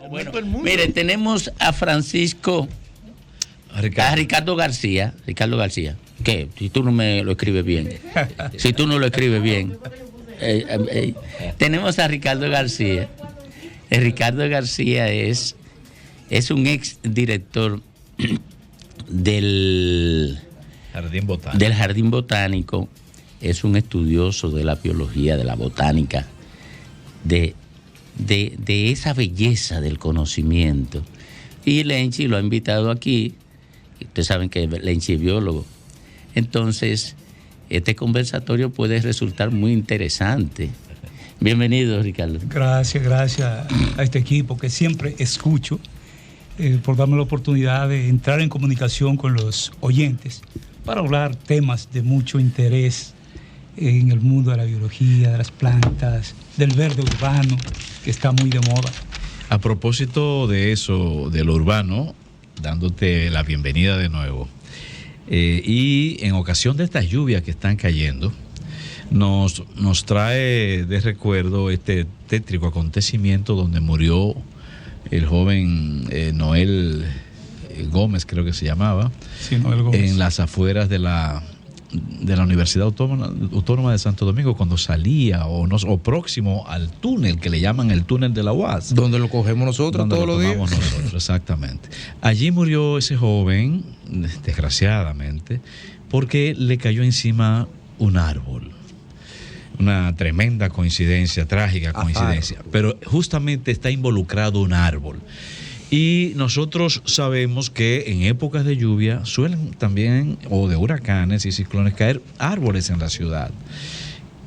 Bueno, mire, tenemos a Francisco, a Ricardo García. Ricardo García, ¿qué? Si tú no me lo escribes bien. Si tú no lo escribes bien. Tenemos a Ricardo García. Ricardo García es un ex director del Jardín Botánico. Es un estudioso de la biología, de la botánica, de esa belleza del conocimiento. Y Lenchi lo ha invitado aquí. Ustedes saben que Lenchi es biólogo. Entonces, este conversatorio puede resultar muy interesante. Bienvenido, Ricardo. Gracias a este equipo que siempre escucho, por darme la oportunidad de entrar en comunicación con los oyentes para hablar temas de mucho interés en el mundo de la biología, de las plantas, del verde urbano, que está muy de moda. A propósito de eso, de lo urbano, dándote la bienvenida de nuevo, y en ocasión de estas lluvias que están cayendo, nos trae de recuerdo este tétrico acontecimiento donde murió el joven Noel Gómez, creo que se llamaba, sí, Noel Gómez, en las afueras de la Universidad Autónoma de Santo Domingo, cuando salía o próximo al túnel que le llaman el túnel de la UAS, donde lo cogemos nosotros todos los días. Nosotros, exactamente. Allí murió ese joven, desgraciadamente, porque le cayó encima un árbol. Una tremenda coincidencia, trágica coincidencia, pero justamente está involucrado un árbol. Y nosotros sabemos que en épocas de lluvia suelen también, o de huracanes y ciclones, caer árboles en la ciudad,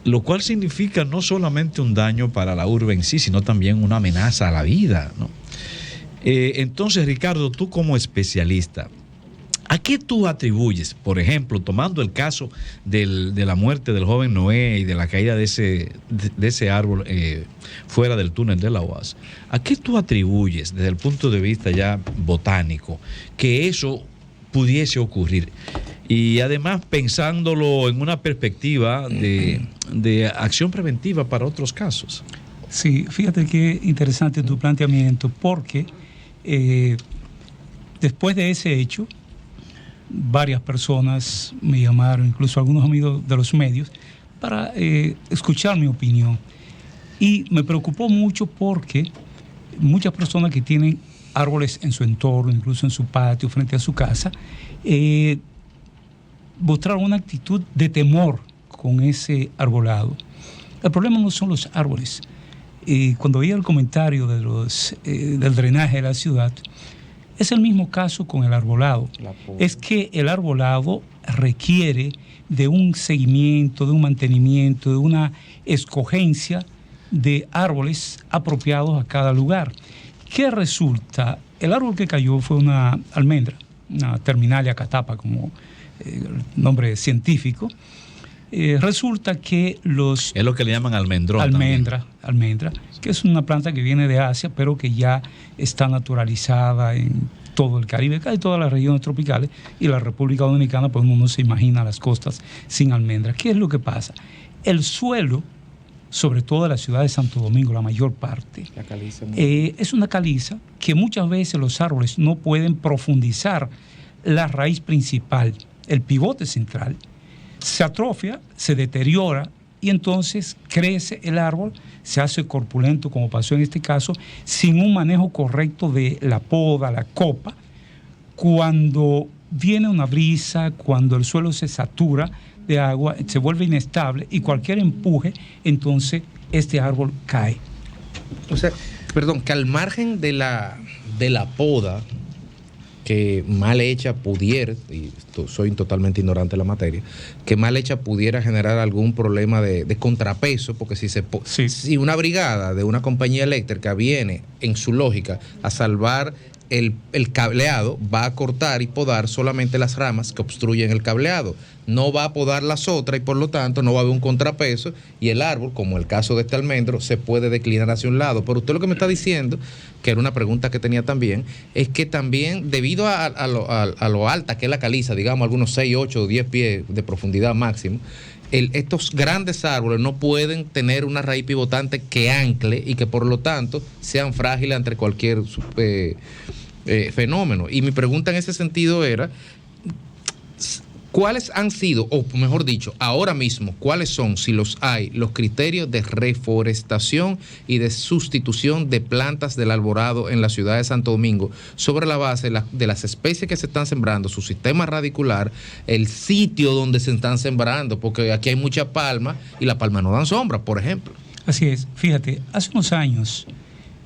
lo cual significa no solamente un daño para la urbe en sí, sino también una amenaza a la vida, ¿no? Entonces, Ricardo, tú como especialista, ¿a qué tú atribuyes, por ejemplo, tomando el caso de la muerte del joven Noé y de la caída de ese árbol fuera del túnel de la UAS, ¿a qué tú atribuyes desde el punto de vista ya botánico que eso pudiese ocurrir? Y además pensándolo en una perspectiva de acción preventiva para otros casos. Sí, fíjate qué interesante tu planteamiento, porque después de ese hecho, varias personas me llamaron, incluso algunos amigos de los medios, para escuchar mi opinión. Y me preocupó mucho porque muchas personas que tienen árboles en su entorno, incluso en su patio, frente a su casa, mostraron una actitud de temor con ese arbolado. El problema no son los árboles. Cuando veía el comentario del drenaje de la ciudad, es el mismo caso con el arbolado. Es que el arbolado requiere de un seguimiento, de un mantenimiento, de una escogencia de árboles apropiados a cada lugar. ¿Qué resulta? El árbol que cayó fue una almendra, una Terminalia catapa, como el nombre científico. Resulta que es lo que le llaman almendrón. Almendra, que es una planta que viene de Asia, pero que ya está naturalizada en todo el Caribe, casi todas las regiones tropicales, y la República Dominicana, pues uno no se imagina las costas sin almendra. ¿Qué es lo que pasa? El suelo, sobre todo de la ciudad de Santo Domingo, la mayor parte, es una caliza que muchas veces los árboles no pueden profundizar la raíz principal, el pivote central, se atrofia, se deteriora y entonces crece el árbol, se hace corpulento, como pasó en este caso, sin un manejo correcto de la poda, la copa. Cuando viene una brisa, cuando el suelo se satura de agua, se vuelve inestable y cualquier empuje, entonces este árbol cae. O sea, perdón, que al margen de la poda, que mal hecha pudiera, y soy totalmente ignorante de la materia, que mal hecha pudiera generar algún problema de contrapeso, porque si una brigada de una compañía eléctrica viene en su lógica a salvar el cableado, va a cortar y podar solamente las ramas que obstruyen el cableado. no va a podar las otras y por lo tanto no va a haber un contrapeso y el árbol, como el caso de este almendro, se puede declinar hacia un lado. Pero usted lo que me está diciendo, que era una pregunta que tenía también, es que también debido a lo alta que es la caliza, digamos algunos 6, 8 o 10 pies de profundidad máximo, estos grandes árboles no pueden tener una raíz pivotante que ancle y que por lo tanto sean frágiles ante cualquier fenómeno. Y mi pregunta en ese sentido era, ¿cuáles han sido, o mejor dicho, ahora mismo, cuáles son, si los hay, los criterios de reforestación y de sustitución de plantas del arborado en la ciudad de Santo Domingo sobre la base de las especies que se están sembrando, su sistema radicular, el sitio donde se están sembrando? Porque aquí hay mucha palma y las palmas no dan sombra, por ejemplo. Así es. Fíjate, hace unos años,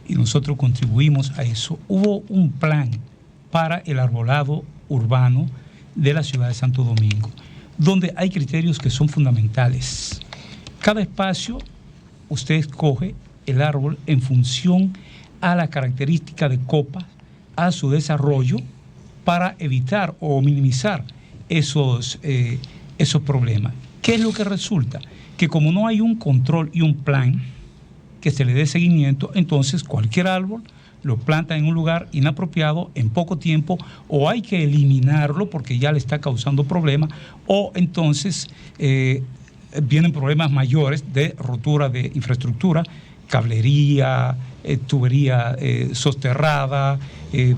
y nosotros contribuimos a eso, hubo un plan para el arbolado urbano de la ciudad de Santo Domingo, donde hay criterios que son fundamentales. Cada espacio, usted escoge el árbol en función a la característica de copa, a su desarrollo, para evitar o minimizar esos problemas. ¿Qué es lo que resulta? Que como no hay un control y un plan que se le dé seguimiento, entonces cualquier árbol lo plantan en un lugar inapropiado en poco tiempo, o hay que eliminarlo porque ya le está causando problemas, o entonces vienen problemas mayores de rotura de infraestructura, cablería, tubería soterrada,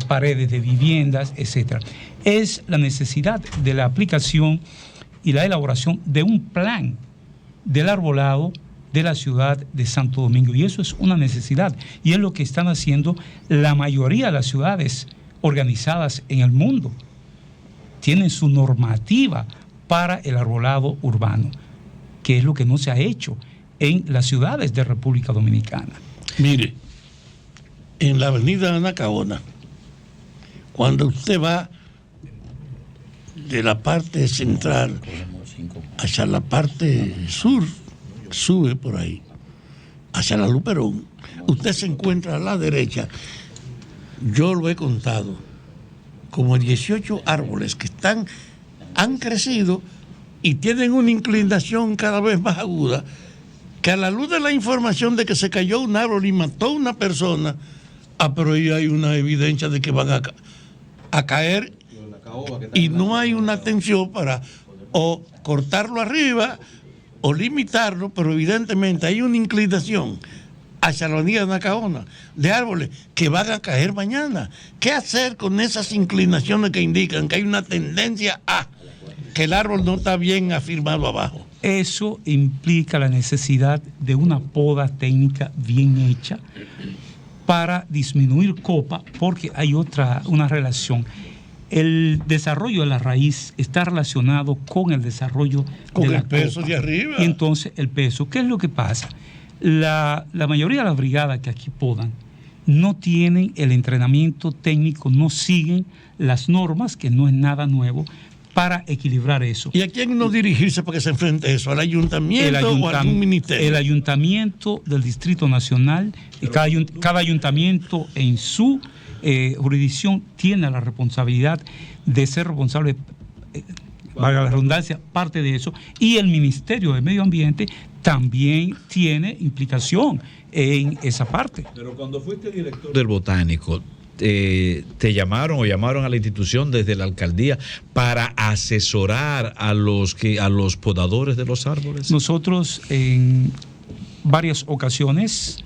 paredes de viviendas, etc. Es la necesidad de la aplicación y la elaboración de un plan del arbolado de la ciudad de Santo Domingo, y eso es una necesidad, y es lo que están haciendo la mayoría de las ciudades organizadas en el mundo. Tienen su normativa para el arbolado urbano, que es lo que no se ha hecho en las ciudades de República Dominicana. Mire, en la avenida Anacaona, cuando usted va de la parte central hacia la parte sur, sube por ahí, hacia la Luperón, usted se encuentra a la derecha, yo lo he contado, como 18 árboles que han crecido y tienen una inclinación cada vez más aguda, que a la luz de la información de que se cayó un árbol y mató a una persona, pero ahí hay una evidencia de que van a caer y no hay una atención para o cortarlo arriba o limitarlo, pero evidentemente hay una inclinación hacia la avenida Anacaona de árboles que van a caer mañana. ¿Qué hacer con esas inclinaciones que indican que hay una tendencia a que el árbol no está bien afirmado abajo? Eso implica la necesidad de una poda técnica bien hecha para disminuir copa, porque hay una relación. El desarrollo de la raíz está relacionado con el desarrollo con de la el peso copa. De arriba. Y entonces el peso. ¿Qué es lo que pasa? La mayoría de las brigadas que aquí podan no tienen el entrenamiento técnico, no siguen las normas, que no es nada nuevo, para equilibrar eso. ¿Y a quién no dirigirse para que se enfrente eso? ¿Al ayuntamiento o a algún ministerio? El ayuntamiento del Distrito Nacional, y cada ayuntamiento en su jurisdicción tiene la responsabilidad de ser responsable, valga la redundancia, parte de eso, y el Ministerio de Medio Ambiente también tiene implicación en esa parte. Pero cuando fuiste director del Botánico, te llamaron o llamaron a la institución desde la alcaldía para asesorar a los podadores de los árboles. Nosotros en varias ocasiones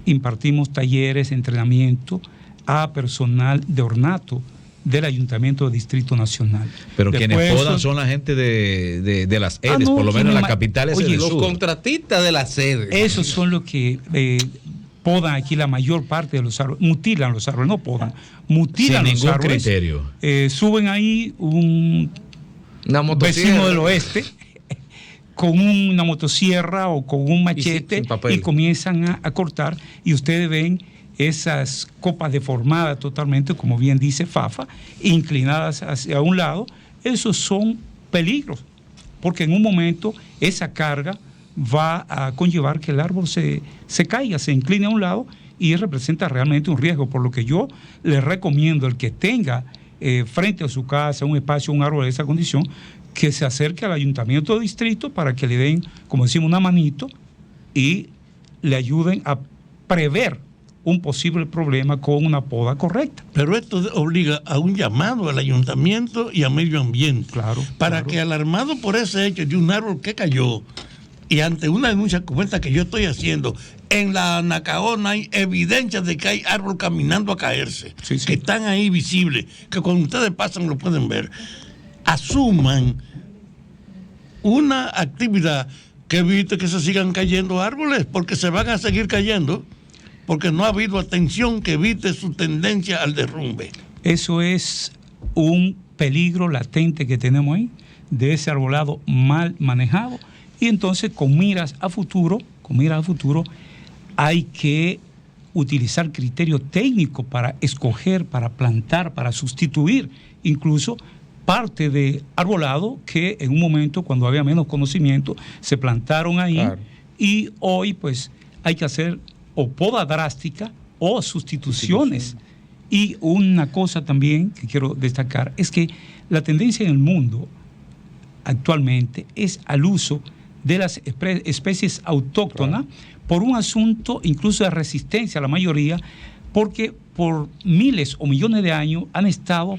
impartimos talleres, entrenamiento a personal de ornato del Ayuntamiento del Distrito Nacional. Pero después, quienes podan son la gente de las sedes, por lo menos en la capital es el los sur. Contratistas de las sedes. Esos son los que podan aquí la mayor parte de los árboles, mutilan los árboles, no podan, mutilan los árboles. Sin ningún criterio. Suben ahí una vecino del oeste con una motosierra o con un machete y comienzan a cortar, y ustedes ven esas copas deformadas totalmente, como bien dice Fafa, inclinadas hacia un lado. Esos son peligros, porque en un momento esa carga va a conllevar que el árbol se caiga, se incline a un lado, y representa realmente un riesgo, por lo que yo le recomiendo al que tenga frente a su casa un espacio, un árbol de esa condición, que se acerque al ayuntamiento de distrito para que le den, como decimos, una manito y le ayuden a prever un posible problema con una poda correcta. Pero esto obliga a un llamado al ayuntamiento y a medio ambiente. Claro. Para que, alarmado por ese hecho de un árbol que cayó, y ante una denuncia como esta que yo estoy haciendo, en la Anacaona hay evidencia de que hay árbol caminando a caerse, sí. que están ahí visibles, que cuando ustedes pasan lo pueden ver. Asuman una actividad que evite que se sigan cayendo árboles, porque se van a seguir cayendo, porque no ha habido atención que evite su tendencia al derrumbe. Eso es un peligro latente que tenemos ahí, de ese arbolado mal manejado, y entonces con miras a futuro, hay que utilizar criterios técnicos para escoger, para plantar, para sustituir incluso parte de arbolado que en un momento, cuando había menos conocimiento, se plantaron ahí. Claro. Y hoy pues hay que hacer o poda drástica o sustituciones. Y una cosa también que quiero destacar es que la tendencia en el mundo actualmente es al uso de las especies autóctonas, por un asunto incluso de resistencia a la mayoría, porque por miles o millones de años han estado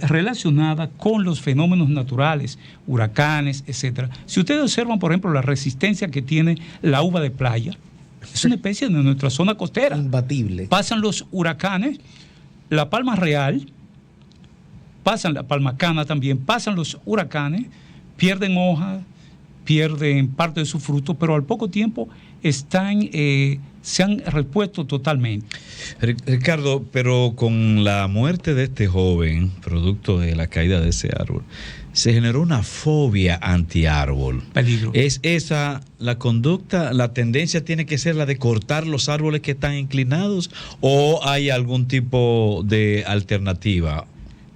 relacionada con los fenómenos naturales, huracanes, etcétera. Si ustedes observan, por ejemplo, la resistencia que tiene la uva de playa, es una especie de nuestra zona costera. Imbatible. Pasan los huracanes, la palma real, pasan la palma cana también, pasan los huracanes, pierden hojas, pierden parte de su fruto, pero al poco tiempo se han repuesto totalmente. Ricardo, pero con la muerte de este joven, producto de la caída de ese árbol, se generó una fobia anti-árbol. Peligro. ¿Es esa la conducta, la tendencia tiene que ser la de cortar los árboles que están inclinados, o hay algún tipo de alternativa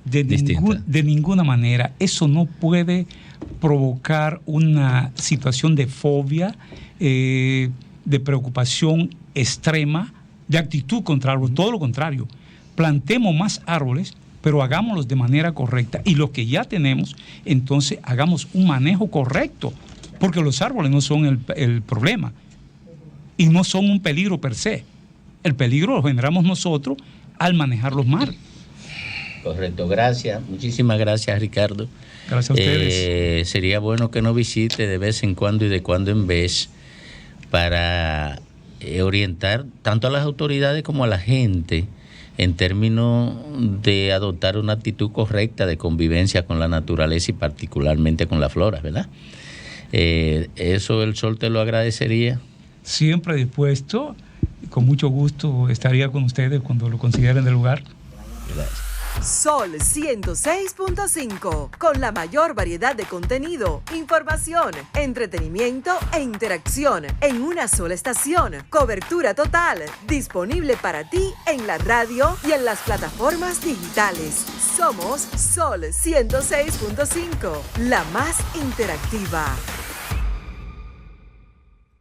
distinta? De ninguna manera. Eso no puede provocar una situación de fobia, de preocupación extrema, de actitud contra árboles. Todo lo contrario. Plantemos más árboles, pero hagámoslos de manera correcta. Y los que ya tenemos, entonces hagamos un manejo correcto, porque los árboles no son el problema y no son un peligro per se. El peligro lo generamos nosotros al manejarlos mal. Correcto, gracias. Muchísimas gracias, Ricardo. Gracias a ustedes. Sería bueno que nos visite de vez en cuando y de cuando en vez para orientar tanto a las autoridades como a la gente en términos de adoptar una actitud correcta de convivencia con la naturaleza y particularmente con la flora, ¿verdad? Eso el Sol te lo agradecería. Siempre dispuesto, con mucho gusto estaría con ustedes cuando lo consideren del lugar. Gracias. Sol 106.5, con la mayor variedad de contenido, información, entretenimiento e interacción en una sola estación. Cobertura total, disponible para ti en la radio y en las plataformas digitales. Somos Sol 106.5, la más interactiva.